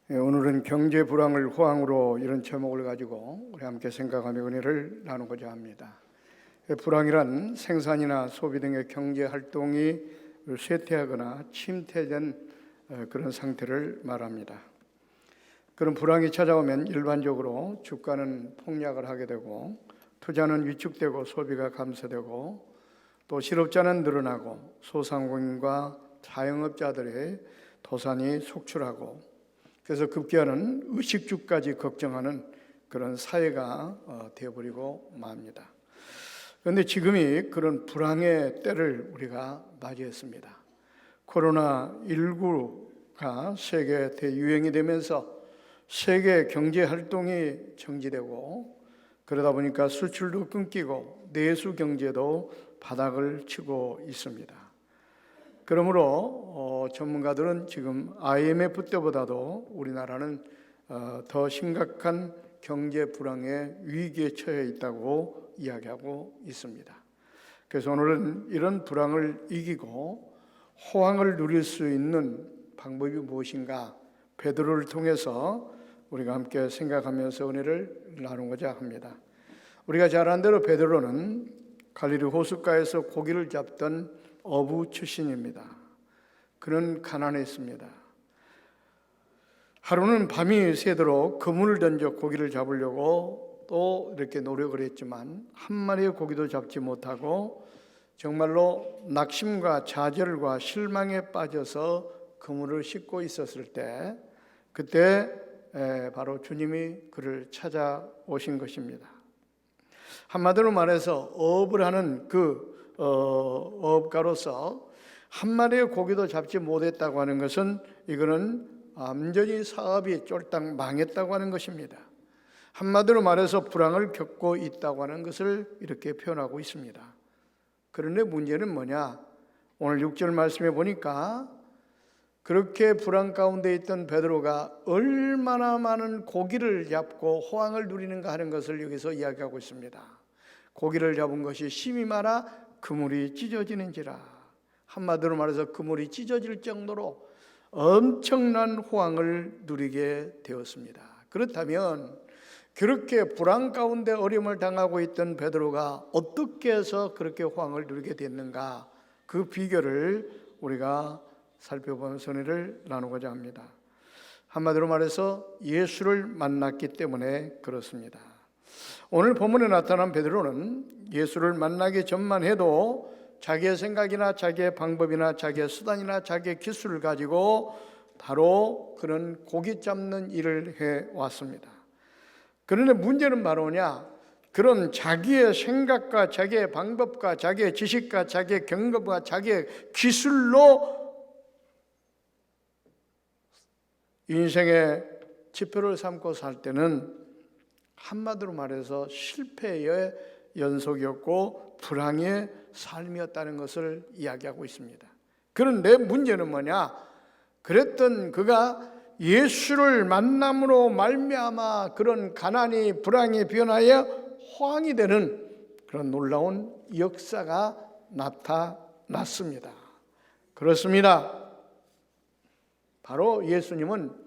오늘은 경제 불황을 호황으로 이런 제목을 가지고 우리 함께 생각하며 은혜를 나누고자 합니다. 불황이란 생산이나 소비 등의 경제 활동이 쇠퇴하거나 침체된 그런 상태를 말합니다. 그런 불황이 찾아오면 일반적으로 주가는 폭락을 하게 되고 투자는 위축되고 소비가 감소되고 또 실업자는 늘어나고 소상공인과 자영업자들의 도산이 속출하고 그래서 급기야는 의식주까지 걱정하는 그런 사회가 되어버리고 맙니다. 그런데 지금이 그런 불황의 때를 우리가 맞이했습니다. 코로나19가 세계 대유행이 되면서 세계 경제 활동이 정지되고 그러다 보니까 수출도 끊기고 내수 경제도 바닥을 치고 있습니다. 그러므로 전문가들은 지금 IMF 때보다도 우리나라는 더 심각한 경제 불황의 위기에 처해 있다고 이야기하고 있습니다. 그래서 오늘은 이런 불황을 이기고 호황을 누릴 수 있는 방법이 무엇인가 베드로를 통해서 우리가 함께 생각하면서 은혜를 나누고자 합니다. 우리가 잘 아는 대로 베드로는 갈릴리 호숫가에서 고기를 잡던 어부 출신입니다. 그는 가난했습니다. 하루는 밤이 새도록 그물을 던져 고기를 잡으려고 또 이렇게 노력을 했지만 한 마리의 고기도 잡지 못하고 정말로 낙심과 좌절과 실망에 빠져서 그물을 싣고 있었을 때 그때 바로 주님이 그를 찾아오신 것입니다. 한마디로 말해서 어업을 하는 어업가로서 한 마리의 고기도 잡지 못했다고 하는 것은 이거는 완전히 사업이 쫄딱 망했다고 하는 것입니다. 한마디로 말해서 불황을 겪고 있다고 하는 것을 이렇게 표현하고 있습니다. 그런데 문제는 뭐냐? 오늘 6절 말씀에 보니까 그렇게 불황 가운데 있던 베드로가 얼마나 많은 고기를 잡고 호황을 누리는가 하는 것을 여기서 이야기하고 있습니다. 고기를 잡은 것이 심히 많아 그물이 찢어지는지라. 한마디로 말해서 그물이 찢어질 정도로 엄청난 호황을 누리게 되었습니다. 그렇다면 그렇게 불황 가운데 어려움을 당하고 있던 베드로가 어떻게 해서 그렇게 호황을 누리게 됐는가, 그 비결을 우리가 살펴보면서 은혜를 나누고자 합니다. 한마디로 말해서 예수를 만났기 때문에 그렇습니다. 오늘 본문에 나타난 베드로는 예수를 만나기 전만 해도 자기의 생각이나 자기의 방법이나 자기의 수단이나 자기의 기술을 가지고 바로 그런 고기 잡는 일을 해왔습니다. 그런데 문제는 바로 뭐냐? 그런 자기의 생각과 자기의 방법과 자기의 지식과 자기의 경험과 자기의 기술로 인생의 지표를 삼고 살 때는 한마디로 말해서 실패의 연속이었고 불황의 삶이었다는 것을 이야기하고 있습니다. 그런데 문제는 뭐냐? 그랬던 그가 예수를 만남으로 말미암아 그런 가난이 불황이 변하여 호황이 되는 그런 놀라운 역사가 나타났습니다. 그렇습니다. 바로 예수님은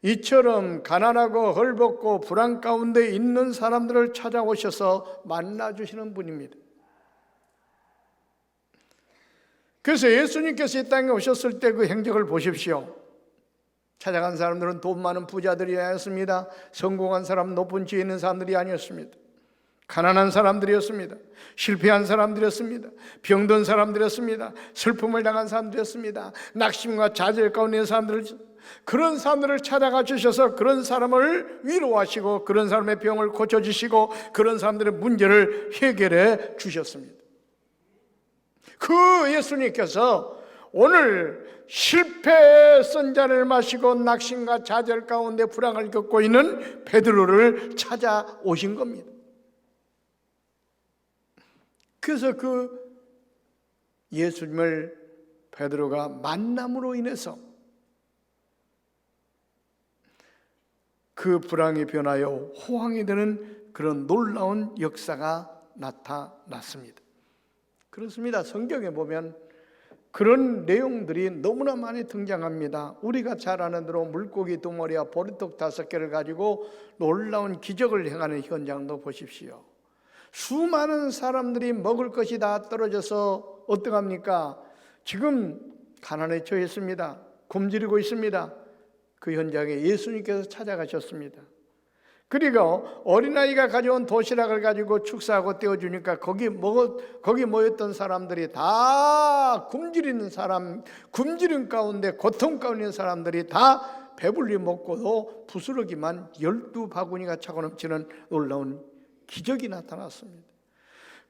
이처럼 가난하고 헐벗고 불황 가운데 있는 사람들을 찾아오셔서 만나주시는 분입니다. 그래서 예수님께서 이 땅에 오셨을 때 그 행적을 보십시오. 찾아간 사람들은 돈 많은 부자들이 아니었습니다. 성공한 사람, 높은 지혜 있는 사람들이 아니었습니다. 가난한 사람들이었습니다. 실패한 사람들이었습니다. 병든 사람들이었습니다. 슬픔을 당한 사람들이었습니다. 낙심과 좌절 가운데 있는 사람들, 그런 사람들을 찾아가 주셔서 그런 사람을 위로하시고 그런 사람의 병을 고쳐주시고 그런 사람들의 문제를 해결해 주셨습니다. 그 예수님께서 오늘 실패의 선잔을 마시고 낙심과 좌절 가운데 불황을 겪고 있는 베드로를 찾아오신 겁니다. 그래서 그 예수님을 베드로가 만남으로 인해서 그 불황이 변하여 호황이 되는 그런 놀라운 역사가 나타났습니다. 그렇습니다. 성경에 보면 그런 내용들이 너무나 많이 등장합니다. 우리가 잘 아는 대로 물고기 두 마리와 보리떡 5개를 가지고 놀라운 기적을 행하는 현장도 보십시오. 수많은 사람들이 먹을 것이 다 떨어져서 어떡합니까? 지금 가난에 처했습니다. 굶주리고 있습니다. 그 현장에 예수님께서 찾아가셨습니다. 그리고 어린아이가 가져온 도시락을 가지고 축사하고 떼어주니까 거기 모였던 사람들이 다 굶주린 가운데 고통 가운데 있는 사람들이 다 배불리 먹고도 부스러기만 12바구니가 차고 넘치는 놀라운 기적이 나타났습니다.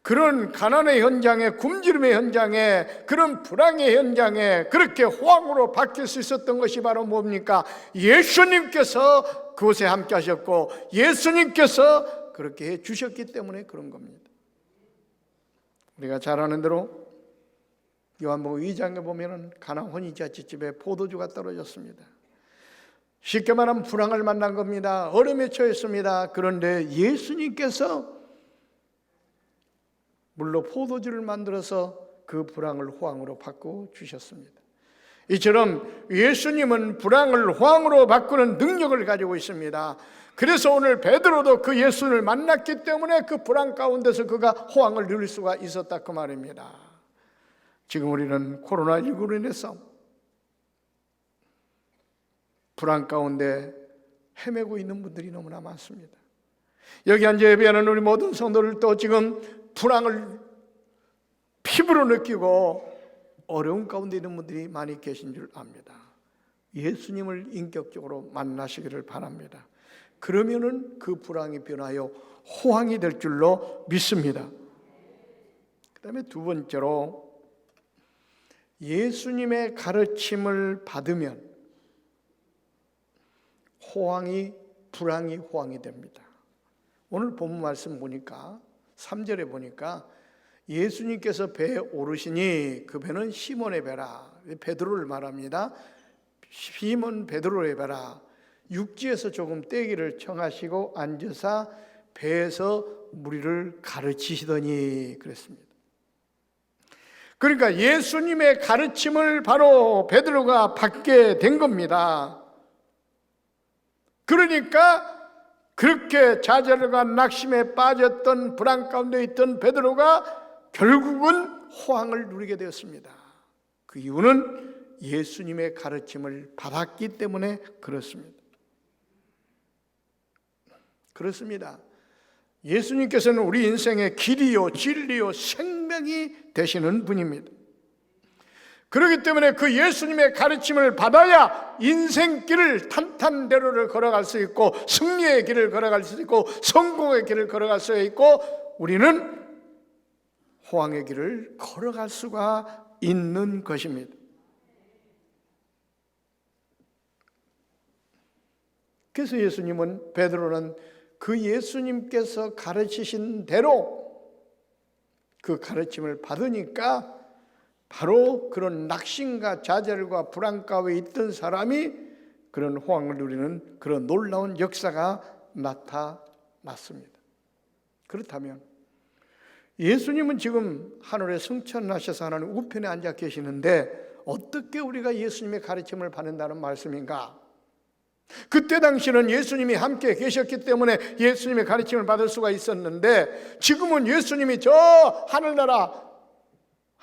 그런 가난의 현장에, 굶주림의 현장에, 그런 불황의 현장에 그렇게 호황으로 바뀔 수 있었던 것이 바로 뭡니까? 예수님께서 그곳에 함께 하셨고 예수님께서 그렇게 해 주셨기 때문에 그런 겁니다. 우리가 잘 아는 대로 요한복음 2장에 보면은 가나 혼인잔치집에 포도주가 떨어졌습니다. 쉽게 말하면 불황을 만난 겁니다. 얼음에 처했습니다. 그런데 예수님께서 물로 포도주를 만들어서 그 불황을 호황으로 바꿔 주셨습니다. 이처럼 예수님은 불황을 호황으로 바꾸는 능력을 가지고 있습니다. 그래서 오늘 베드로도 그 예수를 만났기 때문에 그 불황 가운데서 그가 호황을 누릴 수가 있었다 그 말입니다. 지금 우리는 코로나19로 인해서 불황 가운데 헤매고 있는 분들이 너무나 많습니다. 여기 앉아 예배하는 우리 모든 성도들도 지금 불황을 피부로 느끼고 어려운 가운데 있는 분들이 많이 계신 줄 압니다. 예수님을 인격적으로 만나시기를 바랍니다. 그러면은 그 불황이 변하여 호황이 될 줄로 믿습니다. 그 다음에 두 번째로 예수님의 가르침을 받으면 불황이 호황이 됩니다. 오늘 본문 말씀 보니까 3절에 보니까 예수님께서 배에 오르시니 그 배는 시몬의 배라. 베드로를 말합니다. 시몬 베드로의 배라. 육지에서 조금 떼기를 청하시고 앉으사 배에서 무리를 가르치시더니 그랬습니다. 그러니까 예수님의 가르침을 바로 베드로가 받게 된 겁니다. 그러니까 그렇게 좌절과 낙심에 빠졌던 불안 가운데 있던 베드로가 결국은 호황을 누리게 되었습니다. 그 이유는 예수님의 가르침을 받았기 때문에 그렇습니다. 예수님께서는 우리 인생의 길이요 진리요 생명이 되시는 분입니다. 그렇기 때문에 그 예수님의 가르침을 받아야 인생길을 탄탄대로를 걸어갈 수 있고 승리의 길을 걸어갈 수 있고 성공의 길을 걸어갈 수 있고 우리는 호황의 길을 걸어갈 수가 있는 것입니다. 그래서 예수님은 베드로는 그 예수님께서 가르치신 대로 그 가르침을 받으니까 바로 그런 낙심과 좌절과 불안 가운데 있던 사람이 그런 호황을 누리는 그런 놀라운 역사가 나타났습니다. 그렇다면 예수님은 지금 하늘에 승천하셔서 하나님 우편에 앉아 계시는데 어떻게 우리가 예수님의 가르침을 받는다는 말씀인가? 그때 당시는 예수님이 함께 계셨기 때문에 예수님의 가르침을 받을 수가 있었는데 지금은 예수님이 저 하늘나라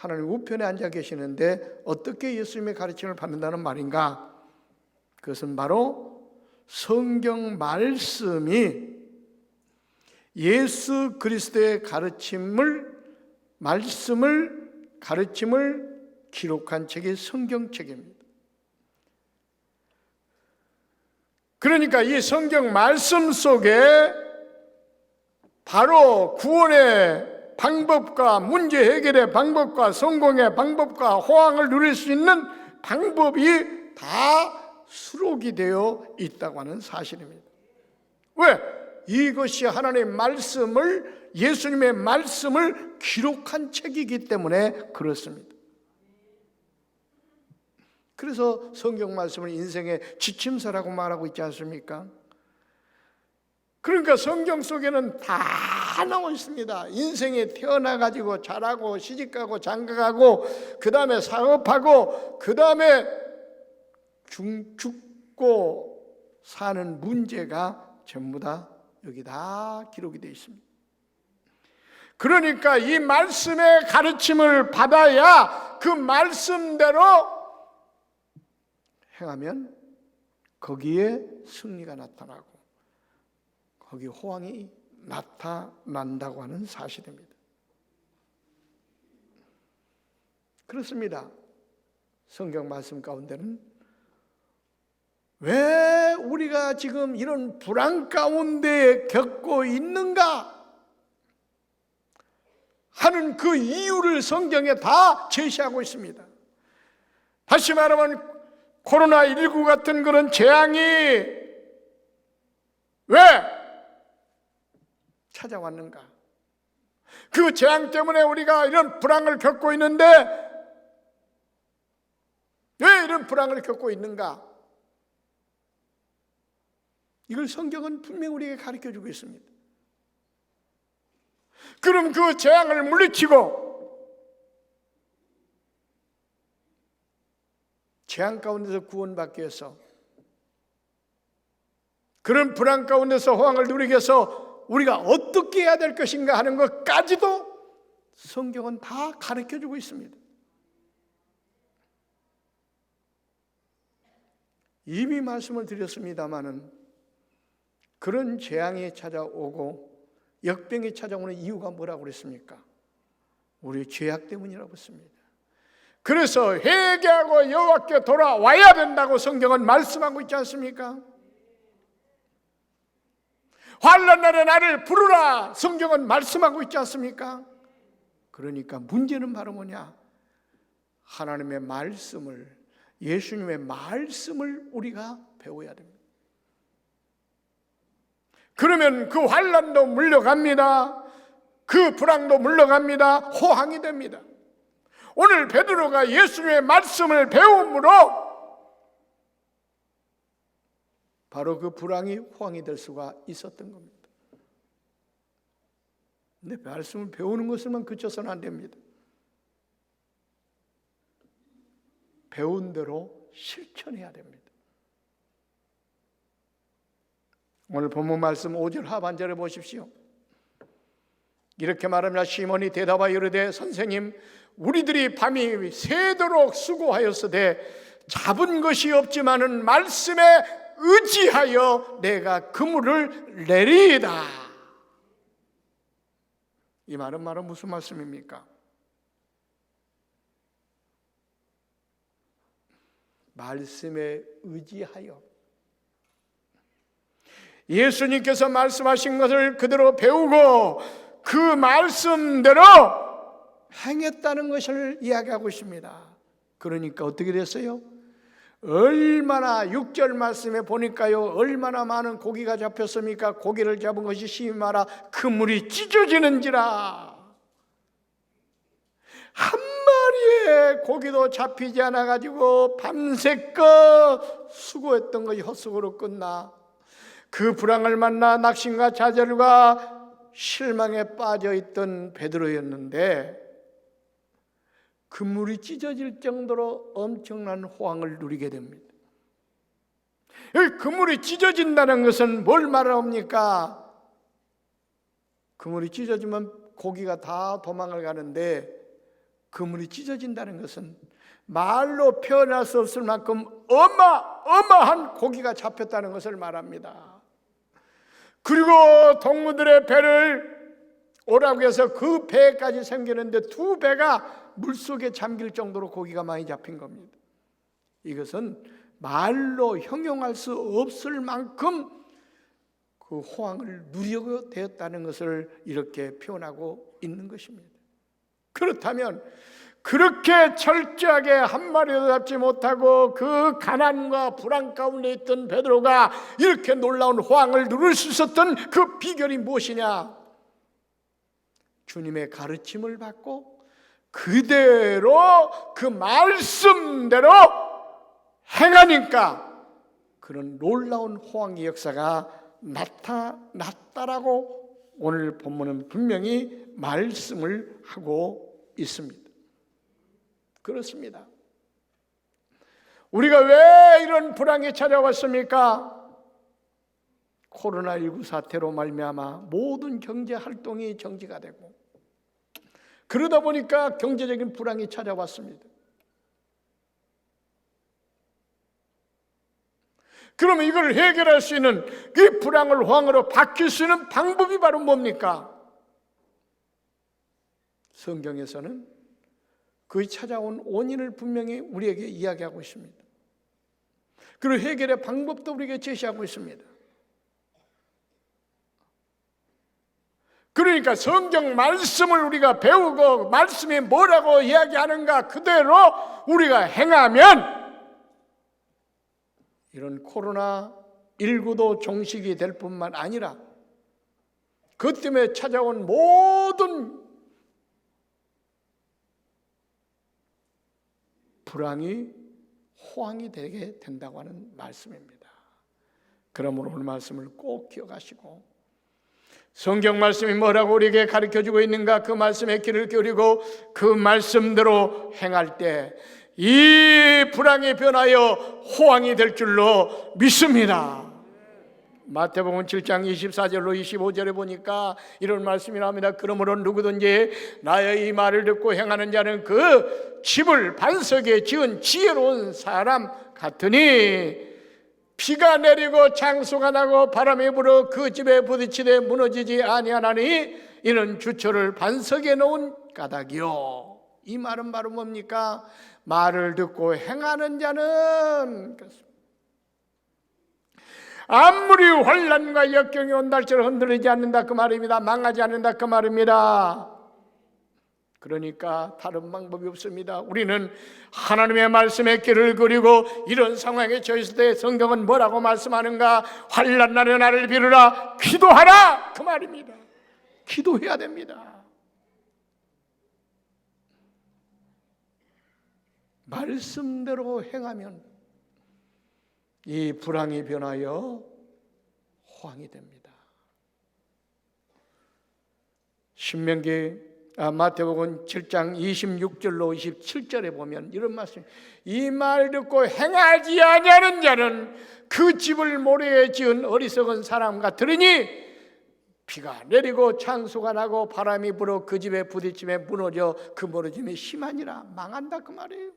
하나님 우편에 앉아 계시는데 어떻게 예수님의 가르침을 받는다는 말인가? 그것은 바로 성경 말씀이 예수 그리스도의 가르침을 기록한 책이 성경책입니다. 그러니까 이 성경 말씀 속에 바로 구원의 방법과 문제 해결의 방법과 성공의 방법과 호황을 누릴 수 있는 방법이 다 수록이 되어 있다고 하는 사실입니다. 왜? 이것이 하나님의 말씀을 예수님의 말씀을 기록한 책이기 때문에 그렇습니다. 그래서 성경 말씀을 인생의 지침서라고 말하고 있지 않습니까? 그러니까 성경 속에는 다 다 나와 있습니다. 인생에 태어나가지고 자라고 시집가고 장가가고 그 다음에 사업하고 그 다음에 죽고 사는 문제가 전부 다 여기 다 기록이 되어 있습니다. 그러니까 이 말씀의 가르침을 받아야 그 말씀대로 행하면 거기에 승리가 나타나고 거기 호황이 나타난다고 하는 사실입니다. 그렇습니다. 성경 말씀 가운데는 왜 우리가 지금 이런 불안 가운데 겪고 있는가 하는 그 이유를 성경에 다 제시하고 있습니다. 다시 말하면 코로나19 같은 그런 재앙이 왜 찾아왔는가? 그 재앙 때문에 우리가 이런 불황을 겪고 있는데 왜 이런 불황을 겪고 있는가? 이걸 성경은 분명히 우리에게 가르쳐주고 있습니다. 그럼 그 재앙을 물리치고 재앙 가운데서 구원받기 위해서 그런 불안 가운데서 호황을 누리기 위해서 우리가 어떻게 해야 될 것인가 하는 것까지도 성경은 다 가르쳐주고 있습니다. 이미 말씀을 드렸습니다마는 그런 재앙이 찾아오고 역병이 찾아오는 이유가 뭐라고 그랬습니까? 우리의 죄악 때문이라고 했습니다. 그래서 회개하고 여호와께 돌아와야 된다고 성경은 말씀하고 있지 않습니까? 환난 날에 나를 부르라 성경은 말씀하고 있지 않습니까? 그러니까 문제는 바로 뭐냐? 하나님의 말씀을, 예수님의 말씀을 우리가 배워야 됩니다. 그러면 그 환난도 물러갑니다. 그 불황도 물러갑니다. 호황이 됩니다. 오늘 베드로가 예수님의 말씀을 배움으로 바로 그 불황이 호황이 될 수가 있었던 겁니다. 근데 말씀을 배우는 것을만 그쳐서는 안 됩니다. 배운 대로 실천해야 됩니다. 오늘 본문 말씀 5절 하반절에 보십시오. 이렇게 말합니다. 시몬이 대답하여 이르되 선생님 우리들이 밤이 새도록 수고하였으되 잡은 것이 없지만은 말씀에 의지하여 내가 그물을 내리이다. 이 말은 무슨 말씀입니까? 말씀에 의지하여 예수님께서 말씀하신 것을 그대로 배우고 그 말씀대로 행했다는 것을 이야기하고 있습니다. 그러니까 어떻게 됐어요? 얼마나 6절 말씀에 보니까요 얼마나 많은 고기가 잡혔습니까? 고기를 잡은 것이 심하라 그물이 찢어지는지라. 한 마리의 고기도 잡히지 않아가지고 밤새껏 수고했던 것이 헛수고로 끝나 그 불황을 만나 낙심과 좌절과 실망에 빠져있던 베드로였는데 그물이 찢어질 정도로 엄청난 호황을 누리게 됩니다. 여기 그물이 찢어진다는 것은 뭘 말합니까? 그물이 찢어지면 고기가 다 도망을 가는데 그물이 찢어진다는 것은 말로 표현할 수 없을 만큼 어마어마한 고기가 잡혔다는 것을 말합니다. 그리고 동무들의 배를 오라고 해서 그 배까지 생기는데 두 배가 물속에 잠길 정도로 고기가 많이 잡힌 겁니다. 이것은 말로 형용할 수 없을 만큼 그 호황을 누리게 되었다는 것을 이렇게 표현하고 있는 것입니다. 그렇다면 그렇게 철저하게 한 마리도 잡지 못하고 그 가난과 불안 가운데 있던 베드로가 이렇게 놀라운 호황을 누릴 수 있었던 그 비결이 무엇이냐? 주님의 가르침을 받고 그대로 그 말씀대로 행하니까 그런 놀라운 호황의 역사가 나타났다라고 오늘 본문은 분명히 말씀을 하고 있습니다. 그렇습니다. 우리가 왜 이런 불황이 찾아왔습니까? 코로나19 사태로 말미암아 모든 경제 활동이 정지가 되고, 그러다 보니까 경제적인 불황이 찾아왔습니다. 그러면 이걸 해결할 수 있는, 이 불황을 호황으로 바뀔 수 있는 방법이 바로 뭡니까? 성경에서는 그 찾아온 원인을 분명히 우리에게 이야기하고 있습니다. 그리고 해결의 방법도 우리에게 제시하고 있습니다. 그러니까 성경 말씀을 우리가 배우고 말씀이 뭐라고 이야기하는가 그대로 우리가 행하면 이런 코로나19도 종식이 될 뿐만 아니라 그것 때문에 찾아온 모든 불황이 호황이 되게 된다고 하는 말씀입니다. 그러므로 오늘 말씀을 꼭 기억하시고, 성경 말씀이 뭐라고 우리에게 가르쳐주고 있는가 그 말씀에 귀를 기울이고 그 말씀대로 행할 때 이 불황이 변하여 호황이 될 줄로 믿습니다. 마태복음 7장 24절로 25절에 보니까 이런 말씀이 나옵니다. 그러므로 누구든지 나의 이 말을 듣고 행하는 자는 그 집을 반석에 지은 지혜로운 사람 같으니 비가 내리고 장수가 나고 바람이 불어 그 집에 부딪히되 무너지지 아니하나니 이는 주초를 반석에 놓은 까닭이요. 이 말은 바로 뭡니까? 말을 듣고 행하는 자는 아무리 환난과 역경이 온달처럼 흔들리지 않는다 그 말입니다. 망하지 않는다 그 말입니다. 그러니까 다른 방법이 없습니다. 우리는 하나님의 말씀에 귀를 기울이고 이런 상황에 처했을 때 성경은 뭐라고 말씀하는가? 환난 날에 나를 빌으라, 기도하라 그 말입니다. 기도해야 됩니다. 말씀대로 행하면 이 불황이 변하여 호황이 됩니다. 마태복음 7장 26절로 27절에 보면 이런 말씀, 이 말 듣고 행하지 아니하는 자는 그 집을 모래에 지은 어리석은 사람 같으리니 비가 내리고 창수가 나고 바람이 불어 그 집에 부딪힘에 무너져 그 무너짐이 심하니라. 망한다 그 말이에요.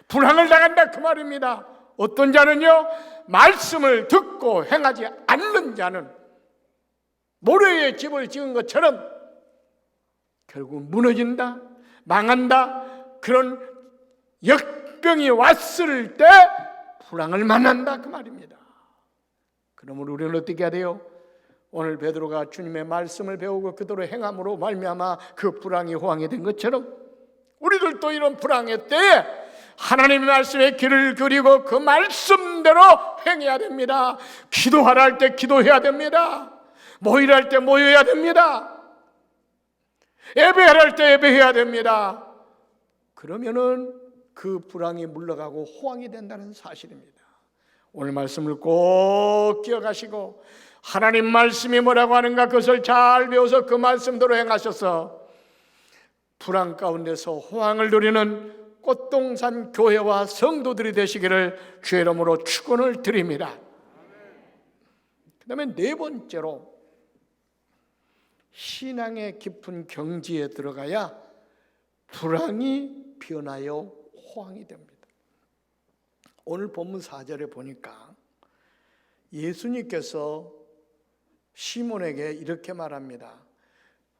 불황을 당한다 그 말입니다. 어떤 자는요, 말씀을 듣고 행하지 않는 자는 모래에 집을 지은 것처럼 결국 무너진다, 망한다. 그런 역병이 왔을 때 불황을 만난다 그 말입니다. 그러므로 우리는 어떻게 해야 돼요? 오늘 베드로가 주님의 말씀을 배우고 그대로 행함으로 말미암아 그 불황이 호황이 된 것처럼 우리들도 이런 불황의 때에 하나님의 말씀에 귀를 기울이고 그 말씀대로 행해야 됩니다. 기도하라 할 때 기도해야 됩니다. 모이라 할 때 모여야 됩니다. 예배하라 할 때 예배해야 됩니다. 그러면은 그 불황이 물러가고 호황이 된다는 사실입니다. 오늘 말씀을 꼭 기억하시고 하나님 말씀이 뭐라고 하는가 그것을 잘 배워서 그 말씀대로 행하셔서 불황 가운데서 호황을 누리는 꽃동산 교회와 성도들이 되시기를 주의 이름으로 축원을 드립니다. 그 다음에 네 번째로 신앙의 깊은 경지에 들어가야 불황이 변하여 호황이 됩니다. 오늘 본문 4절에 보니까 예수님께서 시몬에게 이렇게 말합니다.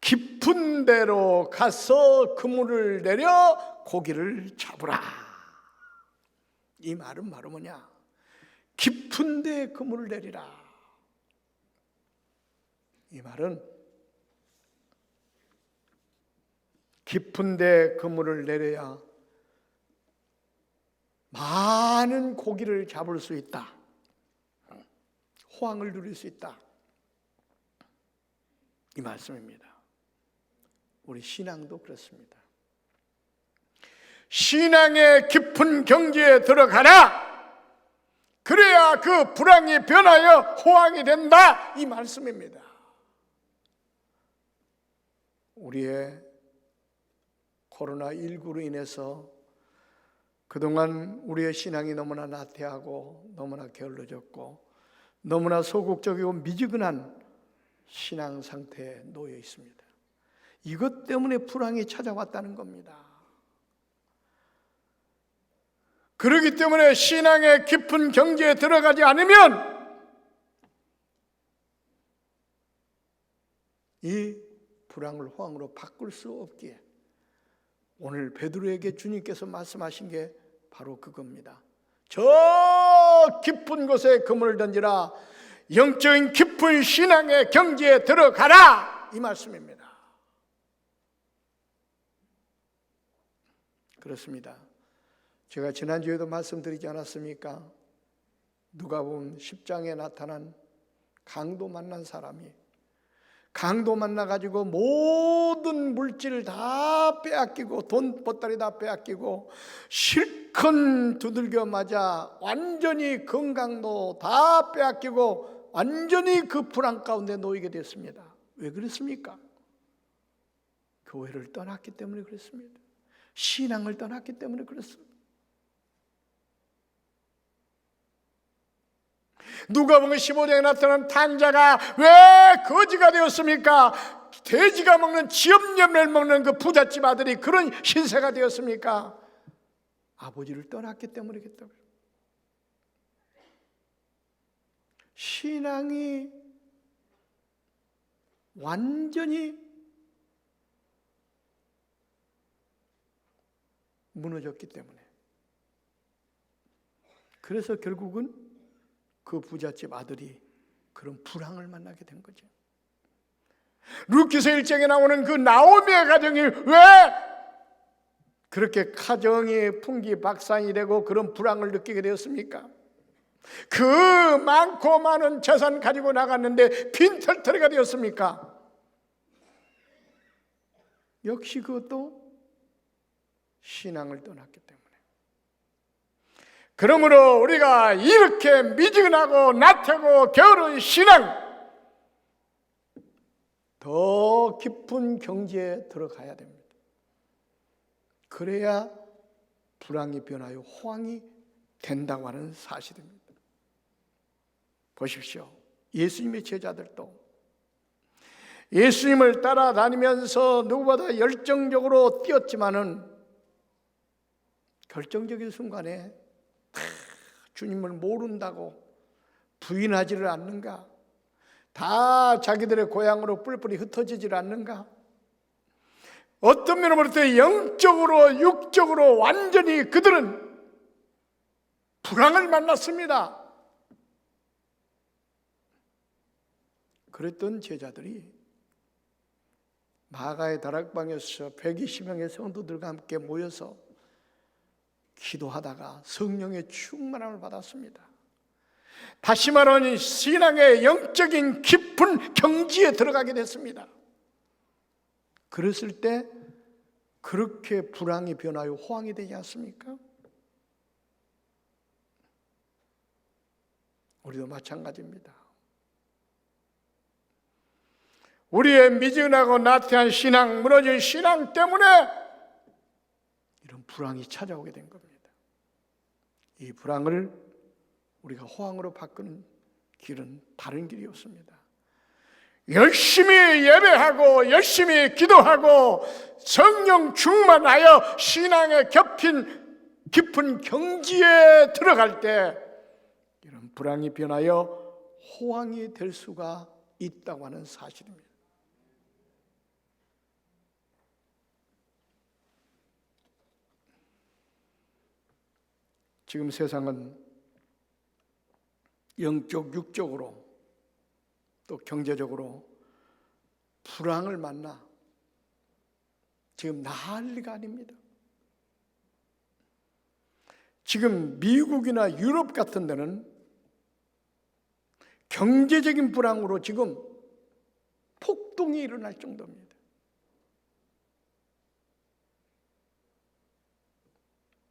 깊은 데로 가서 그물을 내려 고기를 잡으라. 이 말은 바로 뭐냐? 깊은 데 그물을 내리라. 이 말은 깊은 데 그물을 내려야 많은 고기를 잡을 수 있다. 호황을 누릴 수 있다. 이 말씀입니다. 우리 신앙도 그렇습니다. 신앙의 깊은 경지에 들어가라. 그래야 그 불황이 변하여 호황이 된다. 이 말씀입니다. 우리의 코로나19로 인해서 그동안 우리의 신앙이 너무나 나태하고 너무나 게을러졌고 너무나 소극적이고 미지근한 신앙 상태에 놓여 있습니다. 이것 때문에 불황이 찾아왔다는 겁니다. 그렇기 때문에 신앙의 깊은 경지에 들어가지 않으면 이 불황을 호황으로 바꿀 수 없기에 오늘 베드로에게 주님께서 말씀하신 게 바로 그겁니다. 저 깊은 곳에 그물을 던지라, 영적인 깊은 신앙의 경지에 들어가라, 이 말씀입니다. 그렇습니다. 제가 지난주에도 말씀드리지 않았습니까? 누가복음 10장에 나타난 강도 만난 사람이 강도 만나가지고 모든 물질을 다 빼앗기고 돈 보따리 다 빼앗기고 실컷 두들겨 맞아 완전히 건강도 다 빼앗기고 완전히 그 불안 가운데 놓이게 됐습니다. 왜 그랬습니까? 교회를 떠났기 때문에 그랬습니다. 신앙을 떠났기 때문에 그랬습니다. 누가복음 15장에 나타난 탕자가 왜 거지가 되었습니까? 돼지가 먹는 지엄열매를 먹는 그 부잣집 아들이 그런 신세가 되었습니까? 아버지를 떠났기 때문이겠다고요. 신앙이 완전히 무너졌기 때문에, 그래서 결국은 그 부잣집 아들이 그런 불황을 만나게 된 거죠. 루키서 1장에 나오는 그 나오미의 가정이 왜 그렇게 가정이 풍기박산이 되고 그런 불황을 느끼게 되었습니까? 그 많고 많은 재산 가지고 나갔는데 빈털터리가 되었습니까? 역시 그것도 신앙을 떠났기 때문에. 그러므로 우리가 이렇게 미지근하고 나태하고 게으른 신앙, 더 깊은 경지에 들어가야 됩니다. 그래야 불황이 변하여 호황이 된다고 하는 사실입니다. 보십시오. 예수님의 제자들도 예수님을 따라다니면서 누구보다 열정적으로 뛰었지만은 결정적인 순간에 주님을 모른다고 부인하지를 않는가? 다 자기들의 고향으로 뿔뿔이 흩어지질 않는가? 어떤 면으로 볼 때 영적으로 육적으로 완전히 그들은 불황을 만났습니다. 그랬던 제자들이 마가의 다락방에서 120명의 성도들과 함께 모여서 기도하다가 성령의 충만함을 받았습니다. 다시 말하면 신앙의 영적인 깊은 경지에 들어가게 됐습니다. 그랬을 때 그렇게 불황이 변하여 호황이 되지 않습니까? 우리도 마찬가지입니다. 우리의 미지근하고 나태한 신앙, 무너진 신앙 때문에 이런 불황이 찾아오게 된 겁니다. 이 불황을 우리가 호황으로 바꾸는 길은 다른 길이 없습니다. 열심히 예배하고 열심히 기도하고 성령 충만하여 신앙에 깊은 경지에 들어갈 때 이런 불황이 변하여 호황이 될 수가 있다고 하는 사실입니다. 지금 세상은 영적, 육적으로 또 경제적으로 불황을 만나 지금 난리가 아닙니다. 지금 미국이나 유럽 같은 데는 경제적인 불황으로 지금 폭동이 일어날 정도입니다.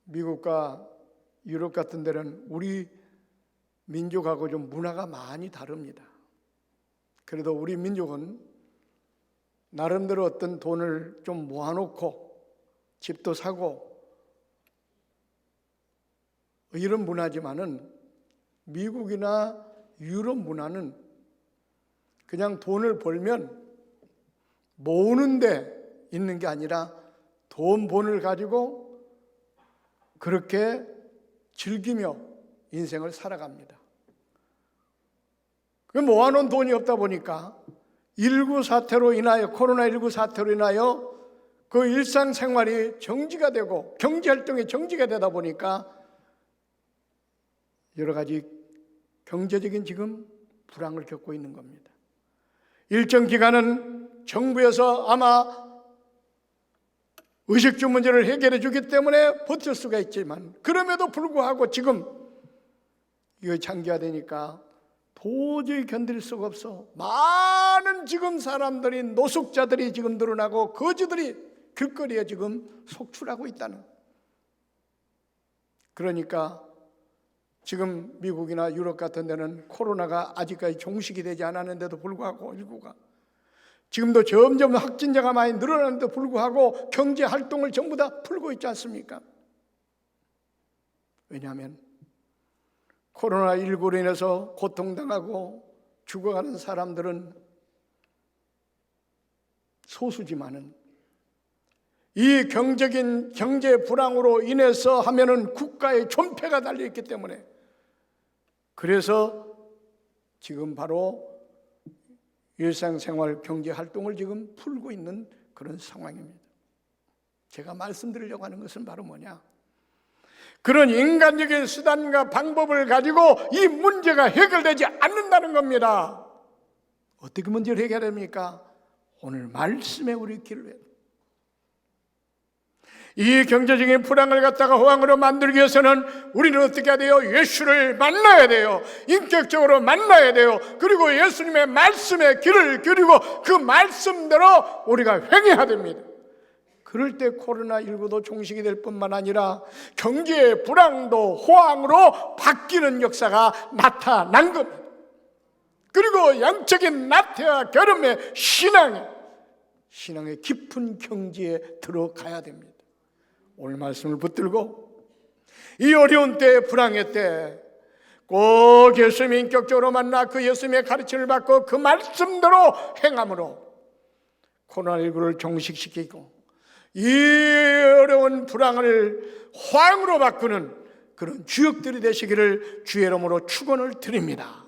미국과 유럽 같은 데는 우리 민족하고 좀 문화가 많이 다릅니다. 그래도 우리 민족은 나름대로 어떤 돈을 좀 모아놓고 집도 사고 이런 문화지만은 미국이나 유럽 문화는 그냥 돈을 벌면 모으는 데 있는 게 아니라 돈 본을 가지고 그렇게 즐기며 인생을 살아갑니다. 그 모아놓은 돈이 없다 보니까 코로나19 사태로 인하여 그 일상생활이 정지가 되고 경제활동이 정지가 되다 보니까 여러 가지 경제적인 지금 불황을 겪고 있는 겁니다. 일정 기간은 정부에서 아마 의식주 문제를 해결해 주기 때문에 버틸 수가 있지만 그럼에도 불구하고 지금 이거 장기화되니까 도저히 견딜 수가 없어. 많은 지금 사람들이 노숙자들이 지금 늘어나고 거지들이 길거리에 지금 속출하고 있다는. 그러니까 지금 미국이나 유럽 같은 데는 코로나가 아직까지 종식이 되지 않았는데도 불구하고 인구가 지금도 점점 확진자가 많이 늘어나는데도 불구하고 경제 활동을 전부 다 풀고 있지 않습니까? 왜냐하면 코로나19로 인해서 고통당하고 죽어가는 사람들은 소수지만은 이 경제 불황으로 인해서 하면은 국가의 존폐가 달려있기 때문에 그래서 지금 바로 일상생활 경제활동을 지금 풀고 있는 그런 상황입니다. 제가 말씀드리려고 하는 것은 바로 뭐냐? 그런 인간적인 수단과 방법을 가지고 이 문제가 해결되지 않는다는 겁니다. 어떻게 문제를 해결합니까? 오늘 말씀에 우리 귀를 해야 돼요. 이 경제적인 불황을 갖다가 호황으로 만들기 위해서는 우리는 어떻게 해야 돼요? 예수를 만나야 돼요. 인격적으로 만나야 돼요. 그리고 예수님의 말씀에 귀를 기울이고 그 말씀대로 우리가 행해야 됩니다. 그럴 때 코로나19도 종식이 될 뿐만 아니라 경제의 불황도 호황으로 바뀌는 역사가 나타난 겁니다. 그리고 영적인 나태와 결함의 신앙의 깊은 경지에 들어가야 됩니다. 오늘 말씀을 붙들고 이 어려운 때, 불황의 때 꼭 예수님을 인격적으로 만나 그 예수님의 가르침을 받고 그 말씀대로 행함으로 코로나19를 종식시키고 이 어려운 불황을 호황으로 바꾸는 그런 주역들이 되시기를 주의 이름으로 축원을 드립니다.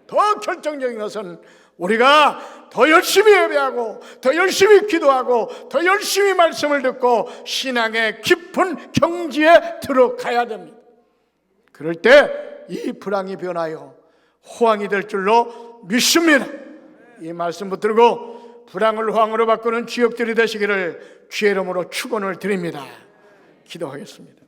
더 결정적인 것은 우리가 더 열심히 예배하고 더 열심히 기도하고 더 열심히 말씀을 듣고 신앙의 깊은 경지에 들어가야 됩니다. 그럴 때 이 불황이 변하여 호황이 될 줄로 믿습니다. 이 말씀 붙들고 불황을 호황으로 바꾸는 주역들이 되시기를 주의 이름으로 축원을 드립니다. 기도하겠습니다.